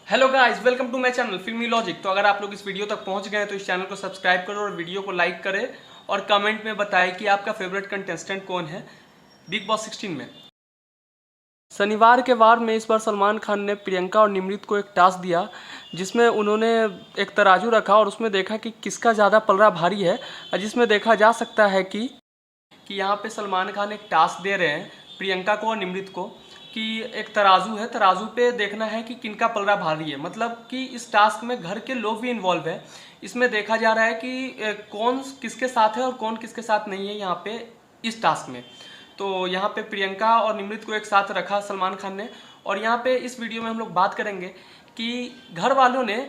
Hello guys, welcome to my channel Filmy Logic. तो अगर आप लोग इस वीडियो तक पहुंच गए हैं तो इस चैनल को सब्सक्राइब करो और वीडियो को लाइक करें और कमेंट में बताएं कि आपका फेवरेट कंटेस्टेंट कौन है बिग बॉस 16 में। शनिवार के वार में इस बार सलमान खान ने प्रियंका और निमृत को एक टास्क दिया जिसमें उन्होंने एक तराजू रखा और उसमें देखा कि किसका ज़्यादा पलड़ा भारी है। जिसमें देखा जा सकता है कि यहाँ पे सलमान खान एक टास्क दे रहे हैं प्रियंका को और निमृत को कि एक तराजू है, तराजू पे देखना है कि किनका पलड़ा भारी है। मतलब कि इस टास्क में घर के लोग भी इन्वॉल्व है। इसमें देखा जा रहा है कि कौन किसके साथ है और कौन किसके साथ नहीं है यहाँ पे इस टास्क में। तो यहाँ पे प्रियंका और निमृत को एक साथ रखा सलमान खान ने। और यहाँ पे इस वीडियो में हम लोग बात करेंगे कि घर वालों ने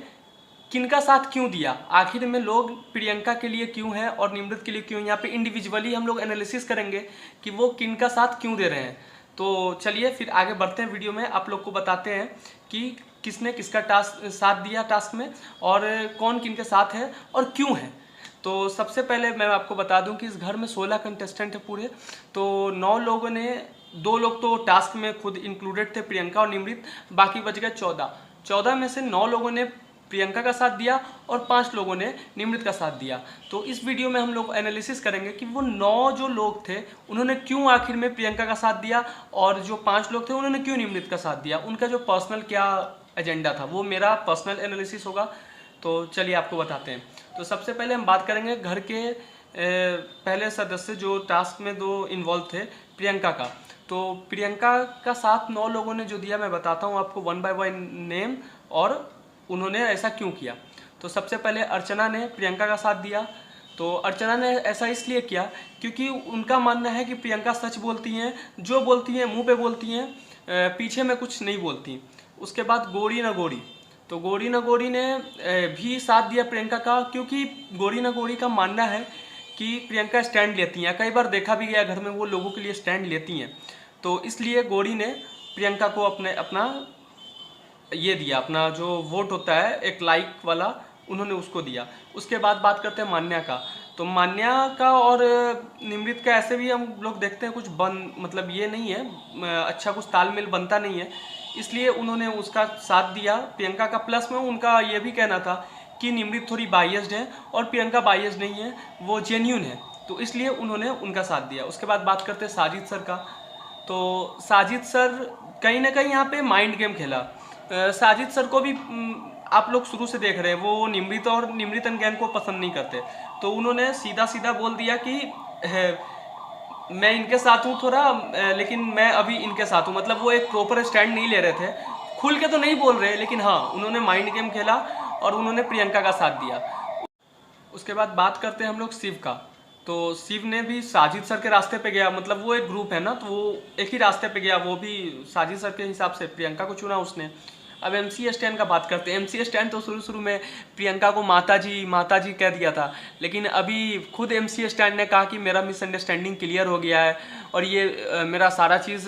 किनका साथ क्यों दिया, आखिर में लोग प्रियंका के लिए क्यों हैं और निमृत के लिए क्यों। यहाँ पे इंडिविजुअली हम लोग एनालिसिस करेंगे कि वो किनका साथ क्यों दे रहे हैं। तो चलिए फिर आगे बढ़ते हैं वीडियो में, आप लोग को बताते हैं कि किसने किसका टास्क साथ दिया टास्क में और कौन किनके साथ है और क्यों है। तो सबसे पहले मैं आपको बता दूं कि इस घर में 16 कंटेस्टेंट है पूरे। तो 9 लोगों ने, 2 लोग तो टास्क में खुद इंक्लूडेड थे, प्रियंका और निमृत, बाकी बच गए 14। 14 में से 9 लोगों ने प्रियंका का साथ दिया और 5 लोगों ने निमृत का साथ दिया। तो इस वीडियो में हम लोग एनालिसिस करेंगे कि वो 9 जो लोग थे उन्होंने क्यों आखिर में प्रियंका का साथ दिया और जो 5 लोग थे उन्होंने क्यों निमृत का साथ दिया, उनका जो पर्सनल क्या एजेंडा था, वो मेरा पर्सनल एनालिसिस होगा। तो चलिए आपको बताते हैं। तो सबसे पहले हम बात करेंगे घर के पहले सदस्य जो टास्क में 2 इन्वॉल्व थे, प्रियंका का। तो प्रियंका का साथ 9 लोगों ने जो दिया मैं बताता हूँ आपको वन बाय वन नेम और उन्होंने ऐसा क्यों किया। तो सबसे पहले अर्चना ने प्रियंका का साथ दिया। तो अर्चना ने ऐसा इसलिए किया क्योंकि उनका मानना है कि प्रियंका सच बोलती हैं, जो बोलती हैं मुंह पे बोलती हैं, पीछे में कुछ नहीं बोलती। उसके बाद गौरी न गौरी, तो गौरी न गौरी ने भी साथ दिया प्रियंका का क्योंकि गौरी न गौरी का मानना है कि प्रियंका स्टैंड लेती हैं। कई बार देखा भी गया घर में वो लोगों के लिए स्टैंड लेती हैं। तो इसलिए गौरी ने प्रियंका को अपना ये दिया, अपना जो वोट होता है एक लाइक वाला, उन्होंने उसको दिया। उसके बाद बात करते हैं मान्या का। तो मान्या का और निमृत का ऐसे भी हम लोग देखते हैं कुछ मतलब ये नहीं है, अच्छा कुछ तालमेल बनता नहीं है, इसलिए उन्होंने उसका साथ दिया प्रियंका का। प्लस में उनका ये भी कहना था कि निमृत थोड़ी बायस्ड है और प्रियंका बायस्ड नहीं है, वो जेन्यून है, तो इसलिए उन्होंने उनका साथ दिया। उसके बाद बात करते हैं साजिद सर का। तो साजिद सर कहीं ना कहीं यहाँ पे माइंड गेम खेला। साजिद सर को भी आप लोग शुरू से देख रहे हैं, वो निमृत और निमृत एंड गैंग को पसंद नहीं करते। तो उन्होंने सीधा सीधा बोल दिया कि मैं इनके साथ हूँ थोड़ा, लेकिन मैं अभी इनके साथ हूँ। मतलब वो एक प्रॉपर स्टैंड नहीं ले रहे थे, खुल के तो नहीं बोल रहे, लेकिन हाँ उन्होंने माइंड गेम खेला और उन्होंने प्रियंका का साथ दिया। उसके बाद बात करते हैं हम लोग शिव का। तो शिव ने भी साजिद सर के रास्ते पे गया, मतलब वो एक ग्रुप है ना, तो वो एक ही रास्ते पे गया, वो भी साजिद सर के हिसाब से प्रियंका को चुना उसने। अब MC स्टैन का बात करते हैं। MC स्टैन तो शुरू में प्रियंका को माता जी कह दिया था, लेकिन अभी खुद MC स्टैन ने कहा कि मेरा मिसअंडरस्टैंडिंग क्लियर हो गया है और ये मेरा सारा चीज़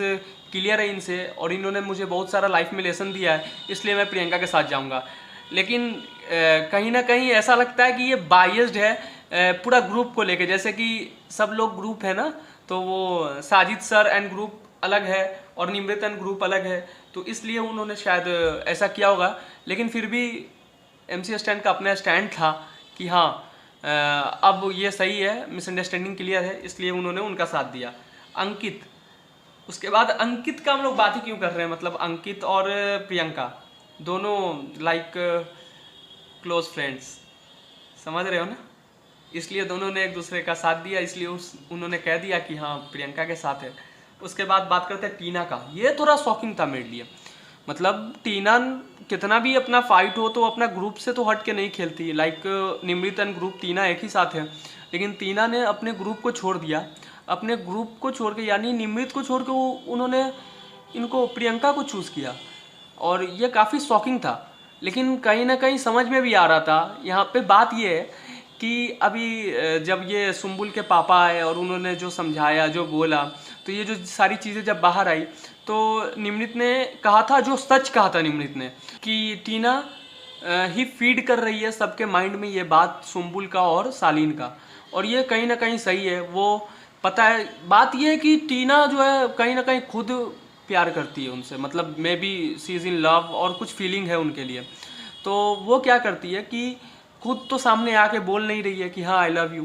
क्लियर है इनसे और इन्होंने मुझे बहुत सारा लाइफ में लेसन दिया है, इसलिए मैं प्रियंका के साथ जाऊँगा। लेकिन कहीं ना कहीं ऐसा लगता है कि ये बायस्ड है पूरा ग्रुप को लेके, जैसे कि सब लोग ग्रुप है ना, तो वो साजिद सर एंड ग्रुप अलग है और निमृत एंड ग्रुप अलग है, तो इसलिए उन्होंने शायद ऐसा किया होगा। लेकिन फिर भी MC स्टैंड का अपना स्टैंड था कि हाँ अब ये सही है, मिसअंडरस्टैंडिंग क्लियर है, इसलिए उन्होंने उनका साथ दिया। अंकित, उसके बाद अंकित का हम लोग बात ही क्यों कर रहे हैं, मतलब अंकित और प्रियंका दोनों लाइक क्लोज फ्रेंड्स, समझ रहे हो ना, इसलिए दोनों ने एक दूसरे का साथ दिया, इसलिए उन्होंने कह दिया कि हाँ प्रियंका के साथ है। उसके बाद बात करते हैं टीना का। ये थोड़ा शॉकिंग था मेरे लिए, मतलब टीना कितना भी अपना फाइट हो तो अपना ग्रुप से तो हट के नहीं खेलती। लाइक निमृत एंड ग्रुप तीना एक ही साथ है, लेकिन टीना ने अपने ग्रुप को छोड़ दिया, अपने ग्रुप को छोड़ के यानी निमृत को छोड़ के उन्होंने इनको प्रियंका को चूज़ किया और ये काफ़ी शॉकिंग था। लेकिन कहीं ना कहीं समझ में भी आ रहा था। यहाँ पे बात ये है कि अभी जब ये सुम्बुल के पापा आए और उन्होंने जो समझाया, जो बोला, तो ये जो सारी चीज़ें जब बाहर आई तो निमृत ने कहा था, जो सच कहा था निमृत ने, कि टीना ही फीड कर रही है सबके माइंड में ये बात सुम्बुल का और सालीन का, और ये कहीं ना कहीं सही है। वो पता है, बात ये है कि टीना जो है कहीं ना कहीं खुद प्यार करती है उनसे, मतलब maybe C is in love और कुछ फीलिंग है उनके लिए। तो वो क्या करती है कि खुद तो सामने आके बोल नहीं रही है कि हाँ आई लव यू,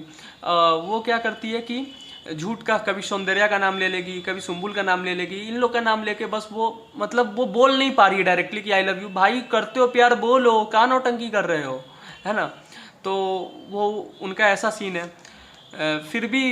वो क्या करती है कि झूठ का, कभी सौंदर्या का नाम ले लेगी, कभी सुम्बुल का नाम ले लेगी, इन लोग का नाम लेके बस वो मतलब वो बोल नहीं पा रही है डायरेक्टली कि आई लव यू। भाई करते हो प्यार बोलो, का नौटंकी कर रहे हो, है ना। तो वो उनका ऐसा सीन है। फिर भी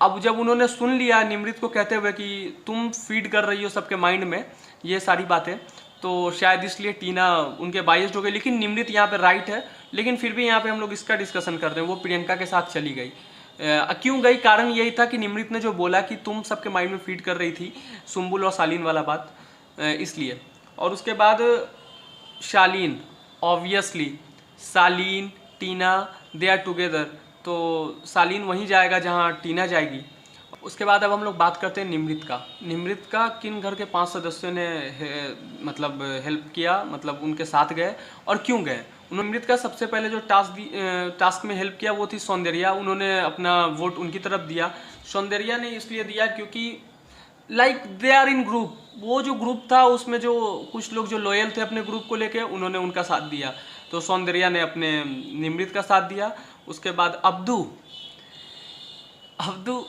अब जब उन्होंने सुन लिया निमृत को कहते हुए कि तुम फीड कर रही हो सबके माइंड में ये सारी बातें, तो शायद इसलिए टीना उनके बायस्ड हो गई। लेकिन निमृत यहाँ पे राइट है, लेकिन फिर भी यहाँ पे हम लोग इसका डिस्कशन कर रहे हैं। वो प्रियंका के साथ चली गई, क्यों गई? कारण यही था कि निमृत ने जो बोला कि तुम सबके माइंड में फीड कर रही थी सुम्बुल और शालीन वाला बात, इसलिए। और उसके बाद Shaleen, obviously Shaleen Tina they are together, तो शालीन वहीं जाएगा जहाँ टीना जाएगी। उसके बाद अब हम लोग बात करते हैं निमृत का। निमृत का किन घर के 5 सदस्यों ने मतलब हेल्प किया, मतलब उनके साथ गए और क्यों गए? निमृत का सबसे पहले जो टास्क में हेल्प किया वो थी सौंदर्या। उन्होंने अपना वोट उनकी तरफ दिया। सौंदर्या ने इसलिए दिया क्योंकि like they are in group, वो जो ग्रुप था उसमें जो कुछ लोग जो लॉयल थे अपने ग्रुप को लेके, उन्होंने उनका साथ दिया। तो सौंदर्या ने अपने निमृत का साथ दिया। उसके बाद अब्दू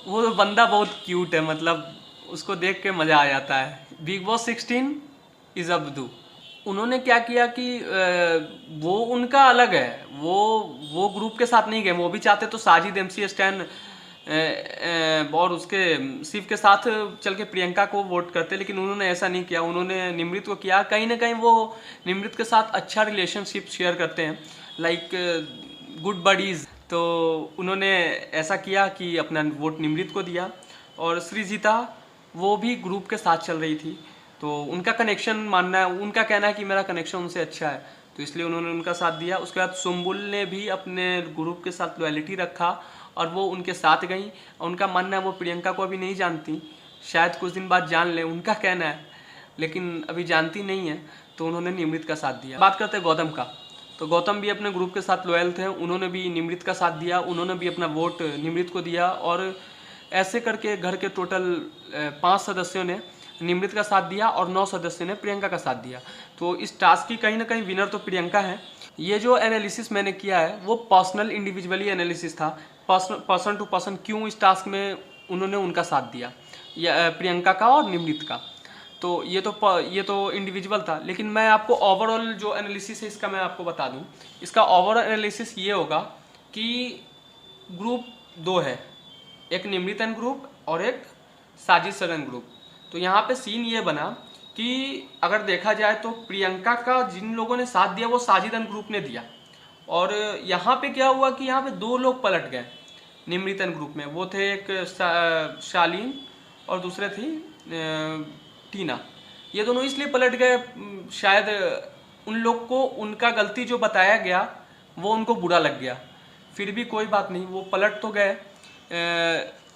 वो बंदा बहुत क्यूट है, मतलब उसको देख के मज़ा आ जाता है। Big boss 16 is Abdu. उन्होंने क्या किया कि वो उनका अलग है, वो ग्रुप के साथ नहीं गए। वो भी चाहते तो साजिद, MC स्टैन और उसके शिव के साथ चल के प्रियंका को वोट करते, लेकिन उन्होंने ऐसा नहीं किया। उन्होंने निमृत को किया। कहीं ना कहीं वो निमृत के साथ अच्छा रिलेशनशिप शेयर करते हैं, लाइक गुड बडीज़। तो उन्होंने ऐसा किया कि अपना वोट निमृत को दिया। और सृजिता वो भी ग्रुप के साथ चल रही थी, तो उनका कनेक्शन मानना है, उनका कहना है कि मेरा कनेक्शन उनसे अच्छा है, तो इसलिए उन्होंने उनका साथ दिया। उसके बाद सुम्बुल ने भी अपने ग्रुप के साथ लॉयल्टी रखा और वो उनके साथ गई। उनका मानना है वो प्रियंका को अभी नहीं जानती, शायद कुछ दिन बाद जान ले, उनका कहना है, लेकिन अभी जानती नहीं है, तो उन्होंने निमृत का साथ दिया। बात करते हैं गौतम का। तो गौतम भी अपने ग्रुप के साथ लॉयल थे, उन्होंने भी निमृत का साथ दिया, उन्होंने भी अपना वोट निमृत को दिया। और ऐसे करके घर के टोटल 5 सदस्यों ने निमृत का साथ दिया और 9 सदस्यों ने प्रियंका का साथ दिया। तो इस टास्क की कहीं ना कहीं विनर तो प्रियंका है। ये जो एनालिसिस मैंने किया है वो पर्सनल इंडिविजुअली एनालिसिस था, पर्सन टू पर्सन क्यों इस टास्क में उन्होंने उनका साथ दिया, या प्रियंका का और निमृत का। तो ये तो इंडिविजुअल था, लेकिन मैं आपको ओवरऑल जो एनालिसिस है इसका मैं आपको बता दूं। इसका ओवरऑल एनालिसिस ये होगा कि ग्रुप 2 है, एक निमृतन ग्रुप और एक साजिद सरन ग्रुप। तो यहाँ पे सीन ये बना कि अगर देखा जाए तो प्रियंका का जिन लोगों ने साथ दिया वो साजिदन ग्रुप ने दिया। और यहाँ पे क्या हुआ कि यहाँ पे 2 लोग पलट गए निमृतन ग्रुप में। वो थे एक शालीन और दूसरे थी टीना। ये दोनों इसलिए पलट गए, शायद उन लोग को उनका गलती जो बताया गया वो उनको बुरा लग गया। फिर भी कोई बात नहीं, वो पलट तो गए,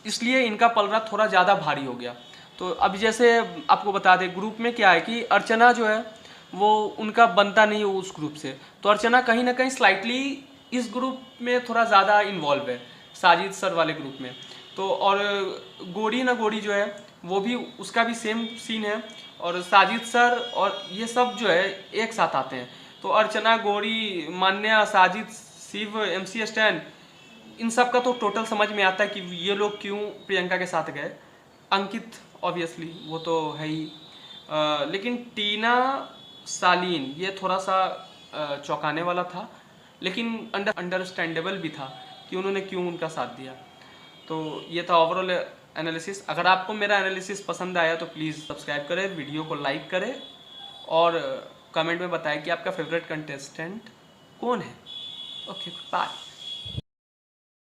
इसलिए इनका पलड़ा थोड़ा ज़्यादा भारी हो गया। तो अब जैसे आपको बता दें ग्रुप में क्या है कि अर्चना जो है वो उनका बनता नहीं है उस ग्रुप से, तो अर्चना कहीं ना कहीं स्लाइटली इस ग्रुप में थोड़ा ज़्यादा इन्वॉल्व है साजिद सर वाले ग्रुप में। तो और गोरी जो है वो भी, उसका भी सेम सीन है। और साजिद सर और ये सब जो है एक साथ आते हैं। तो अर्चना, गोरी, मान्या, साजिद, शिव, MC स्टैन, इन सब का तो टोटल समझ में आता है कि ये लोग क्यों प्रियंका के साथ गए। अंकित ऑब्वियसली वो तो है ही, लेकिन टीना, शालीन ये थोड़ा सा चौंकाने वाला था, लेकिन अंडरस्टैंडेबल भी था कि उन्होंने क्यों उनका साथ दिया। तो ये था ओवरऑल एनालिसिस। अगर आपको मेरा एनालिसिस पसंद आया तो प्लीज़ सब्सक्राइब करें, वीडियो को लाइक करें और कमेंट में बताएं कि आपका फेवरेट कंटेस्टेंट कौन है। Okay, bye.